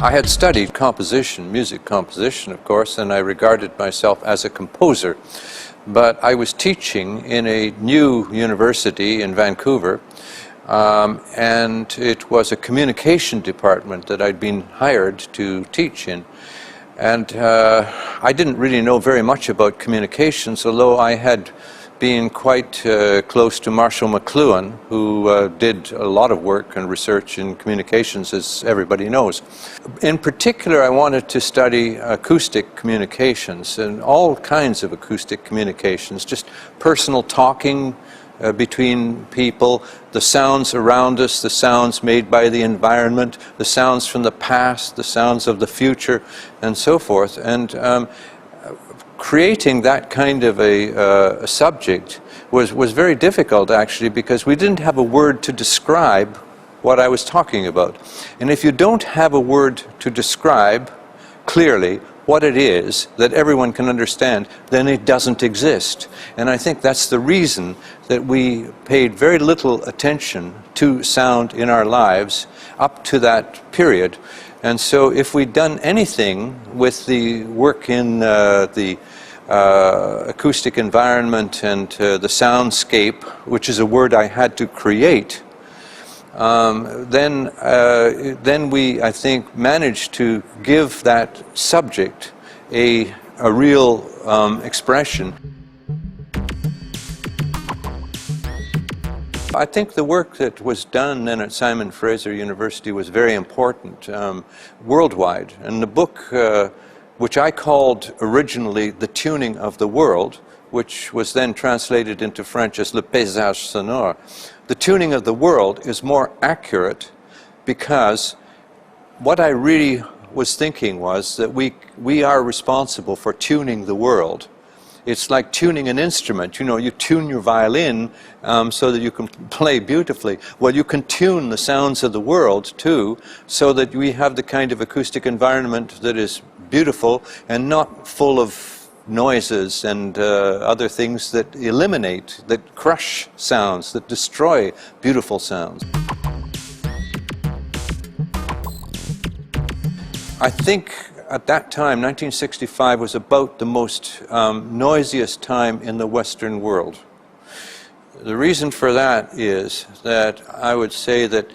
I had studied composition, music composition, of course, and I regarded myself as a composer. But I was teaching in a new university in Vancouver, and it was a communication department that I'd been hired to teach in. And I didn't really know very much about communications, although I had been quite close to Marshall McLuhan, who did a lot of work and research in communications, as everybody knows. In particular, I wanted to study acoustic communications and all kinds of acoustic communications, just personal talking between people, the sounds around us, the sounds made by the environment, the sounds from the past, the sounds of the future, and so forth. And creating that kind of a subject was very difficult, actually, because we didn't have a word to describe what I was talking about. And if you don't have a word to describe clearly what it is that everyone can understand, then it doesn't exist. And I think that's the reason that we paid very little attention to sound in our lives up to that period. And so if we'd done anything with the work in the acoustic environment and the soundscape, which is a word I had to create, then we, I think, managed to give that subject a real expression. I think the work that was done then at Simon Fraser University was very important worldwide. And the book, which I called originally The Tuning of the World, which was then translated into French as Le Paysage Sonore, The Tuning of the World is more accurate because what I really was thinking was that we are responsible for tuning the world. It's like tuning an instrument. You know, you tune your violin so that you can play beautifully. Well, you can tune the sounds of the world too, so that we have the kind of acoustic environment that is beautiful and not full of noises and other things that eliminate, that crush sounds, that destroy beautiful sounds. I think at that time, 1965, was about the most noisiest time in the Western world. The reason for that is that I would say that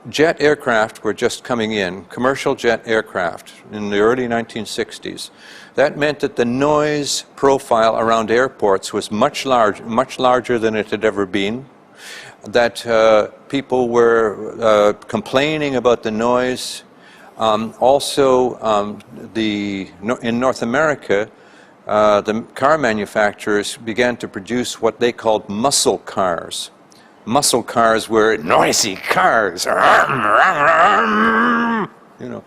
jet aircraft were just coming in, commercial jet aircraft in the early 1960s. That meant that the noise profile around airports was much larger than it had ever been, that people were complaining about the noise. Also, in North America, the car manufacturers began to produce what they called muscle cars. Muscle cars were noisy cars, you know.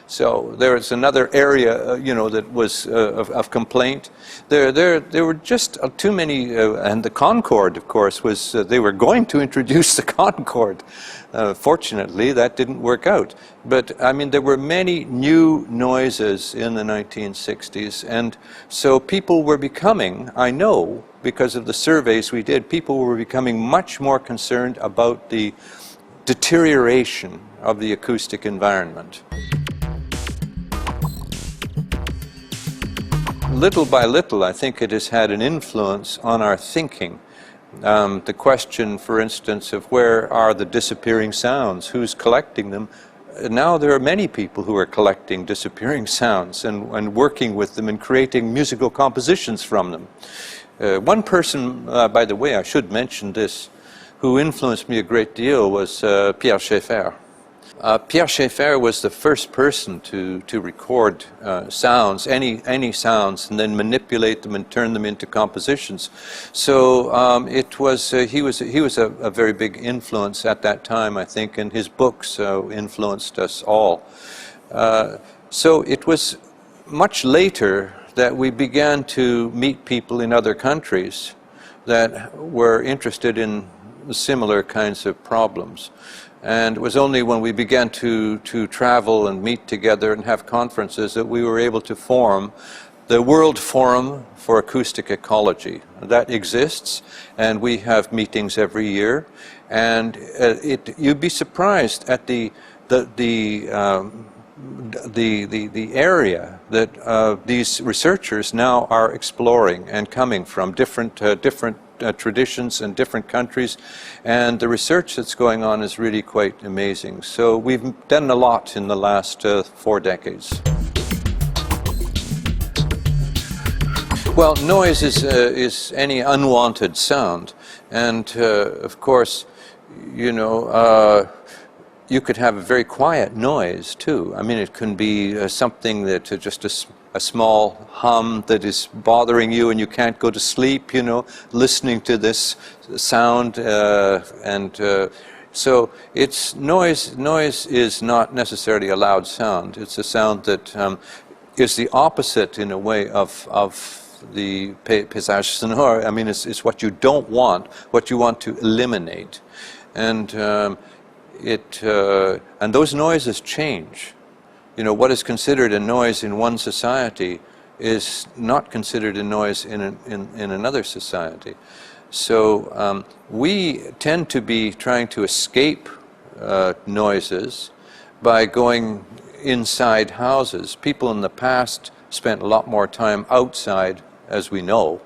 So there was another area, you know, that was of complaint. There were just too many, and the Concorde, of course, was. They were going to introduce the Concorde. Fortunately, that didn't work out. But I mean, there were many new noises in the 1960s, and so people were becoming, I know, because of the surveys we did, people were becoming much more concerned about the deterioration of the acoustic environment. Little by little, I think it has had an influence on our thinking. The question, for instance, of where are the disappearing sounds, who's collecting them. Now there are many people who are collecting disappearing sounds and working with them and creating musical compositions from them. One person, by the way, I should mention this, who influenced me a great deal was Pierre Schafer. Pierre Schafer was the first person to record sounds, any sounds, and then manipulate them and turn them into compositions. So it was he was a very big influence at that time, I think, and his books influenced us all. So it was much later that we began to meet people in other countries that were interested in similar kinds of problems. And it was only when we began to travel and meet together and have conferences that we were able to form the World Forum for Acoustic Ecology. That exists, and we have meetings every year. And you'd be surprised at the the area that these researchers now are exploring and coming from different traditions and different countries, and the research that's going on is really quite amazing. So we've done a lot in the last 4 decades. Well, noise is any unwanted sound, and of course, you know, you could have a very quiet noise too. I mean, it can be something that just a small hum that is bothering you and you can't go to sleep, you know, listening to this sound. So it's noise. Noise is not necessarily a loud sound. It's a sound that is the opposite in a way of the paisages sonores. I mean, it's what you don't want, what you want to eliminate. And and those noises change. You know, what is considered a noise in one society is not considered a noise in another society. So we tend to be trying to escape noises by going inside houses. People in the past spent a lot more time outside, as we know.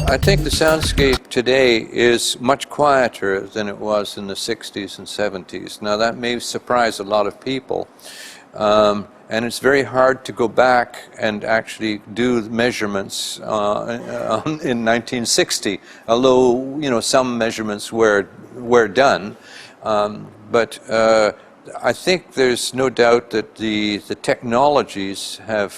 I think the soundscape today is much quieter than it was in the 60s and 70s. Now that may surprise a lot of people, and it's very hard to go back and actually do measurements in 1960, although, you know, some measurements were done. But I think there's no doubt that the technologies have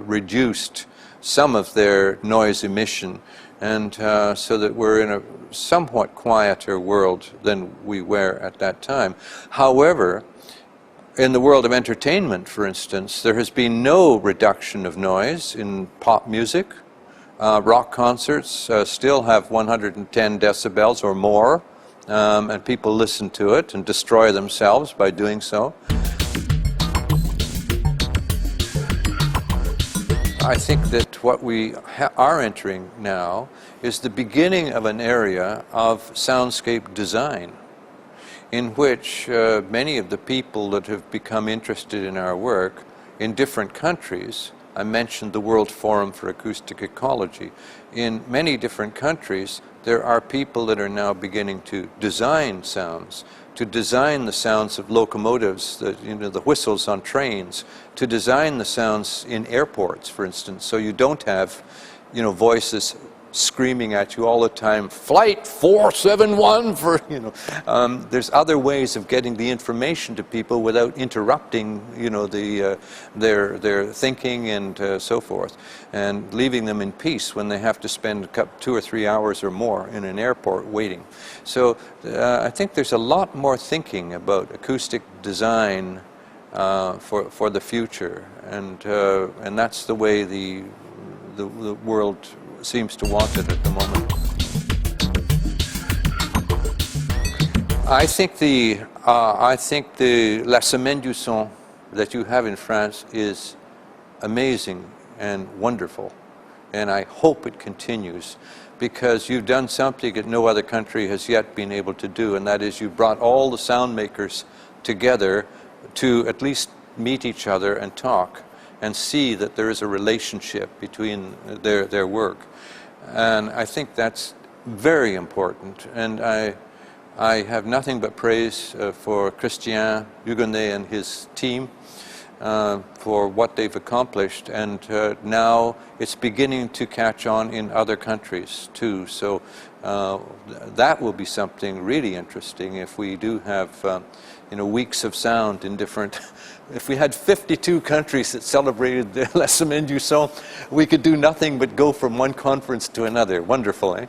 reduced some of their noise emission, and so that we're in a somewhat quieter world than we were at that time. However, in the world of entertainment, for instance, there has been no reduction of noise in pop music. Rock concerts still have 110 decibels or more, and people listen to it and destroy themselves by doing so. I think that what we are entering now is the beginning of an area of soundscape design, in which many of the people that have become interested in our work in different countries, I mentioned the World Forum for Acoustic Ecology, in many different countries there are people that are now beginning to design sounds, to design the sounds of locomotives, the whistles on trains, to design the sounds in airports, for instance, so you don't have, voices screaming at you all the time, flight 471 for, there's other ways of getting the information to people without interrupting, their thinking and so forth, and leaving them in peace when they have to spend 2 or 3 hours or more in an airport waiting. So I think there's a lot more thinking about acoustic design for the future, and that's the way the world seems to want it at the moment. I think the La Semaine du Son that you have in France is amazing and wonderful, and I hope it continues, because you've done something that no other country has yet been able to do, and that is you brought all the sound makers together to at least meet each other and talk and see that there is a relationship between their work. And I think that's very important. And I have nothing but praise for Christian Hugonnet and his team for what they've accomplished. And now it's beginning to catch on in other countries too. So that will be something really interesting if we do have weeks of sound in different. If we had 52 countries that celebrated the La Semaine du Son, we could do nothing but go from one conference to another. Wonderful, eh?